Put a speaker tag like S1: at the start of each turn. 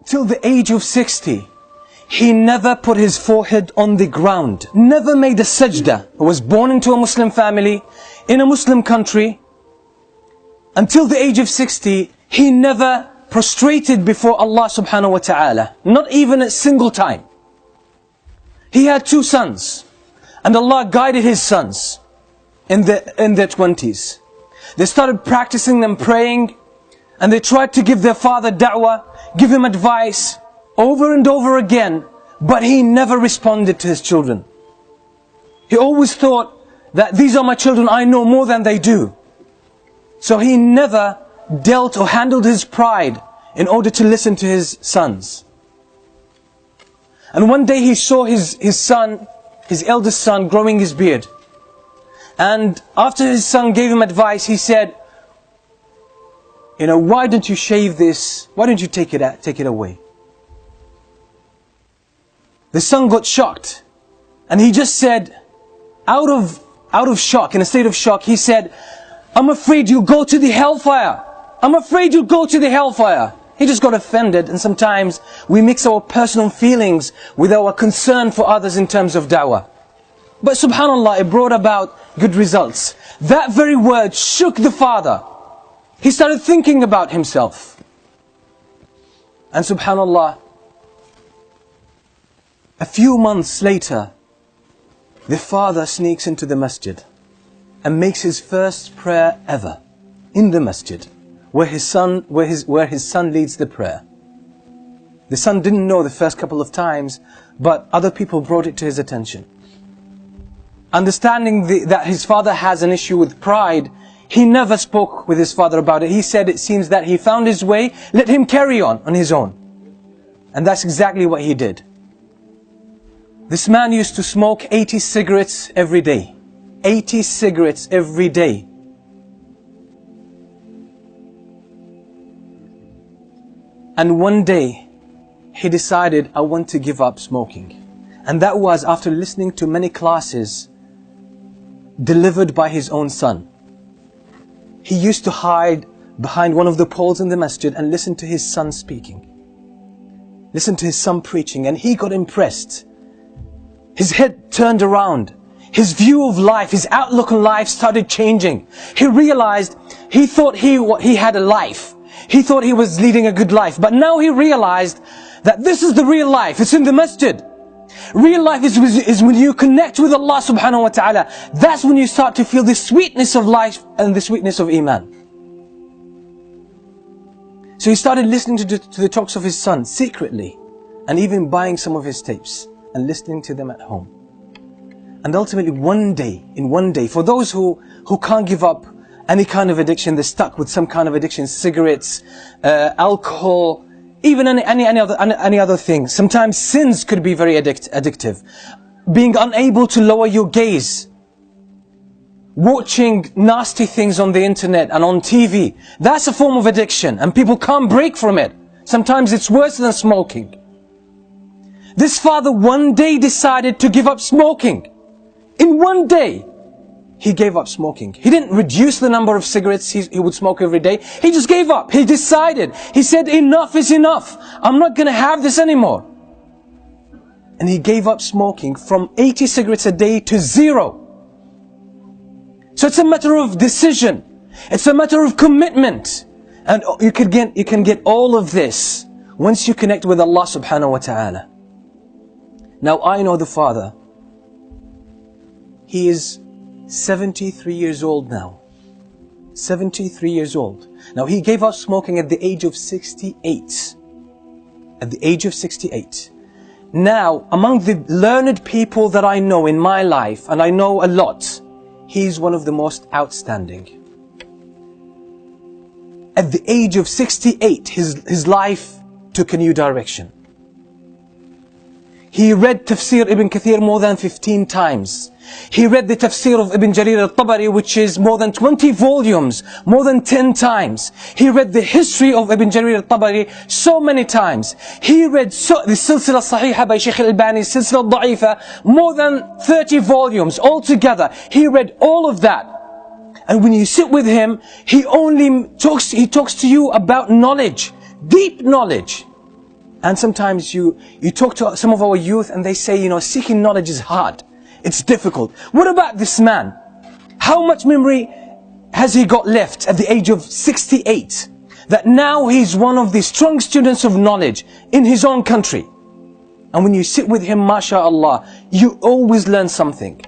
S1: till the age of 60, he never put his forehead on the ground, never made a sajda. He was born into a Muslim family, in a Muslim country. Until the age of 60, he never prostrated before Allah subhanahu wa ta'ala, not even a single time. He had 2 sons, and Allah guided his sons in their 20s. They started practicing them praying, and they tried to give their father da'wah, give him advice over and over again, but he never responded to his children. He always thought that these are my children, I know more than they do. So he never dealt or handled his pride in order to listen to his sons. And one day he saw his son, his eldest son, growing his beard. And after his son gave him advice, he said, why don't you shave this? Why don't you take it away? The son got shocked. And he just said, out of shock, in a state of shock, he said, I'm afraid you'll go to the hellfire. I'm afraid you'll go to the hellfire. He just got offended, and sometimes we mix our personal feelings with our concern for others in terms of da'wah. But subhanallah, it brought about good results. That very word shook the father. He started thinking about himself. And subhanallah, a few months later, the father sneaks into the masjid and makes his first prayer ever in the masjid, where his son leads the prayer. The son didn't know the first couple of times, but other people brought it to his attention. Understanding that his father has an issue with pride, he never spoke with his father about it. He said, it seems that he found his way, let him carry on his own. And that's exactly what he did. This man used to smoke 80 cigarettes every day. 80 cigarettes every day. And one day, he decided, I want to give up smoking. And that was after listening to many classes delivered by his own son. He used to hide behind one of the poles in the masjid and listen to his son speaking. Listen to his son preaching, and he got impressed. His head turned around. His view of life, his outlook on life started changing. He realized, he thought he had a life. He thought he was leading a good life. But now he realized that this is the real life. It's in the masjid. Real life is when you connect with Allah subhanahu wa ta'ala. That's when you start to feel the sweetness of life and the sweetness of iman. So he started listening to the talks of his son secretly, and even buying some of his tapes and listening to them at home. And ultimately one day, for those who can't give up any kind of addiction, they're stuck with some kind of addiction, cigarettes, alcohol, even any other thing. Sometimes sins could be very addictive. Being unable to lower your gaze. Watching nasty things on the internet and on TV. That's a form of addiction, and people can't break from it. Sometimes it's worse than smoking. This father one day decided to give up smoking. In one day, he gave up smoking. He didn't reduce the number of cigarettes he would smoke every day. He just gave up. He decided. He said, enough is enough. I'm not going to have this anymore. And he gave up smoking from 80 cigarettes a day to 0. So it's a matter of decision. It's a matter of commitment. And you can get all of this once you connect with Allah subhanahu wa ta'ala. Now I know the father. He is 73 years old now. 73 years old. Now he gave up smoking at the age of 68. At the age of 68. Now, among the learned people that I know in my life, and I know a lot, he's one of the most outstanding. At the age of 68, his life took a new direction. He read Tafsir Ibn Kathir more than 15 times. He read the Tafsir of Ibn Jarir al-Tabari, which is more than 20 volumes, more than 10 times. He read the history of Ibn Jarir al-Tabari so many times. He read the Silsila Sahiha by Shaykh al-Albani, Silsila Da'ifa, more than 30 volumes altogether. He read all of that. And when you sit with him, he talks to you about knowledge, deep knowledge. And sometimes you talk to some of our youth and they say, seeking knowledge is hard. It's difficult. What about this man? How much memory has he got left at the age of 68? That now he's one of the strong students of knowledge in his own country. And when you sit with him, mashallah, you always learn something.